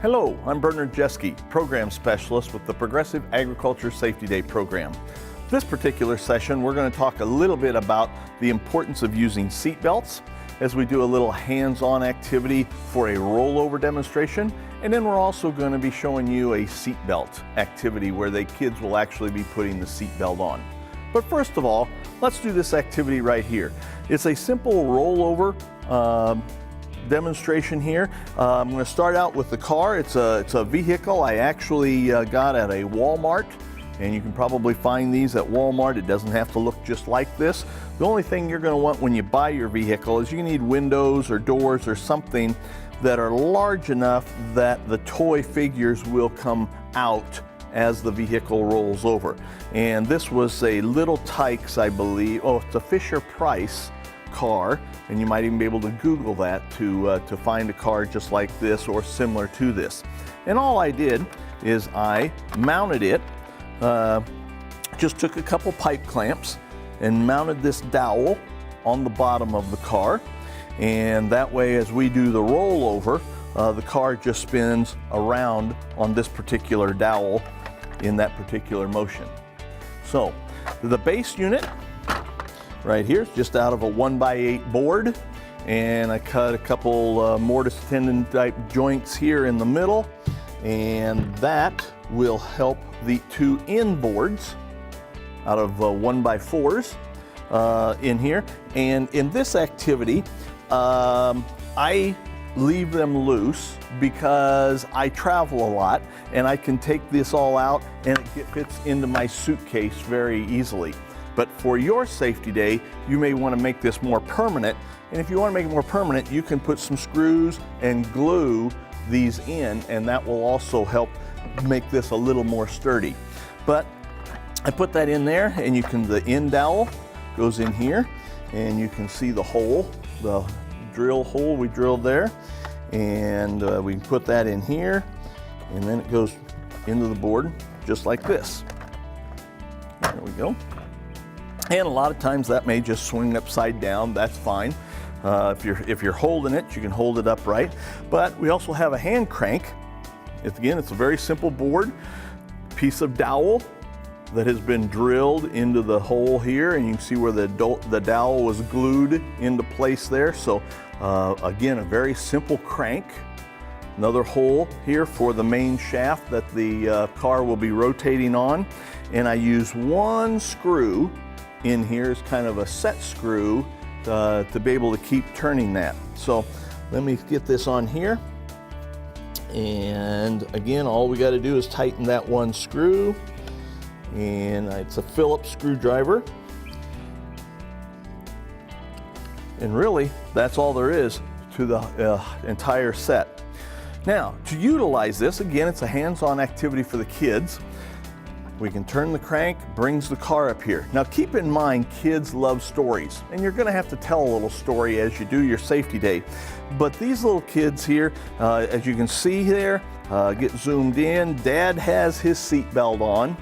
Hello, I'm Bernard Jeske, Program Specialist with the Progressive Agriculture Safety Day Program. This particular session, we're going to talk a little bit about the importance of using seat belts as we do a little hands-on activity for a rollover demonstration. And then we're also going to be showing you a seat belt activity where the kids will actually be putting the seat belt on. But first of all, let's do this activity right here. It's a simple rollover demonstration here. I'm going to start out with the car. It's a vehicle I actually got at a Walmart, and you can probably find these at Walmart. It doesn't have to look just like this. The only thing you're going to want when you buy your vehicle is you need windows or doors or something that are large enough that the toy figures will come out as the vehicle rolls over. And this was a Little Tikes, I believe. Oh, it's a Fisher-Price car, and you might even be able to Google that to find a car just like this or similar to this. And all I did is I mounted it, just took a couple pipe clamps and mounted this dowel on the bottom of the car, and that way as we do the rollover, the car just spins around on this particular dowel in that particular motion. So the base unit right here is just out of a 1x8 board, and I cut a couple mortise tendon type joints here in the middle, and that will help the two end boards out of 1x4s in here. And in this activity, I leave them loose because I travel a lot and I can take this all out and it fits into my suitcase very easily. But for your safety day, you may want to make this more permanent. And if you want to make it more permanent, you can put some screws and glue these in, and that will also help make this a little more sturdy. But I put that in there, and the end dowel goes in here, and you can see the hole, the drill hole we drilled there. And we can put that in here, and then it goes into the board just like this. There we go. And a lot of times that may just swing upside down. That's fine. If you're holding it, you can hold it upright. But we also have a hand crank. Again, it's a very simple board, piece of dowel that has been drilled into the hole here, and you can see where the dowel was glued into place there. So again, a very simple crank. Another hole here for the main shaft that the car will be rotating on. And I use one screw in here as kind of a set screw to be able to keep turning that. So let me get this on here. And again, all we got to do is tighten that one screw. And it's a Phillips screwdriver. And really, that's all there is to the entire set. Now, to utilize this, again, it's a hands-on activity for the kids. We can turn the crank, brings the car up here. Now keep in mind, kids love stories, and you're gonna have to tell a little story as you do your safety day. But these little kids here, as you can see there, get zoomed in, Dad has his seatbelt on,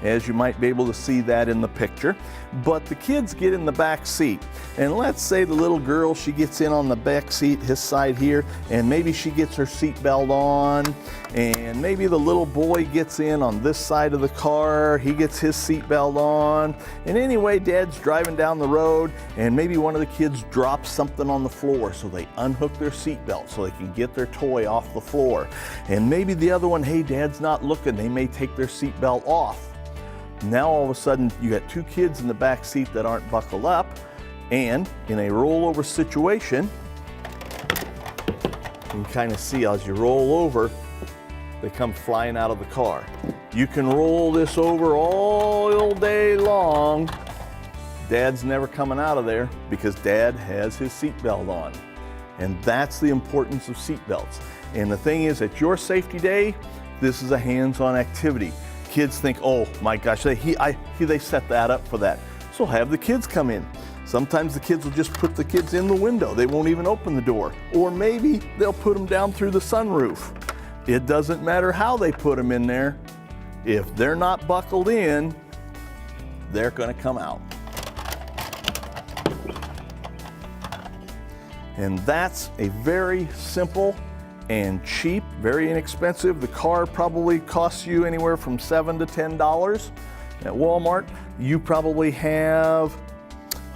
as you might be able to see that in the picture. But the kids get in the back seat. And let's say the little girl, she gets in on the back seat, his side here, and maybe she gets her seatbelt on, and maybe the little boy gets in on this side of the car, he gets his seatbelt on. And anyway, Dad's driving down the road, and maybe one of the kids drops something on the floor, so they unhook their seatbelt so they can get their toy off the floor. And maybe the other one, hey, Dad's not looking, they may take their seatbelt off. Now all of a sudden you got two kids in the back seat that aren't buckled up, and in a rollover situation, you can kind of see as you roll over, they come flying out of the car. You can roll this over all day long. Dad's never coming out of there because Dad has his seatbelt on. And that's the importance of seatbelts. And the thing is, at your safety day, this is a hands-on activity. Kids think, oh my gosh, they set that up for that. So have the kids come in. Sometimes the kids will just put the kids in the window. They won't even open the door. Or maybe they'll put them down through the sunroof. It doesn't matter how they put them in there. If they're not buckled in, they're going to come out. And that's a very simple and cheap, very inexpensive. The car probably costs you anywhere from $7 to $10. At Walmart, you probably have,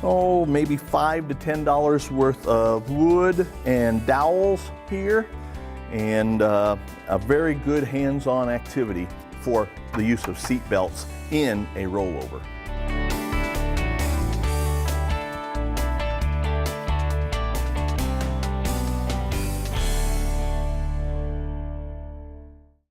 maybe $5 to $10 worth of wood and dowels here, and a very good hands-on activity for the use of seat belts in a rollover.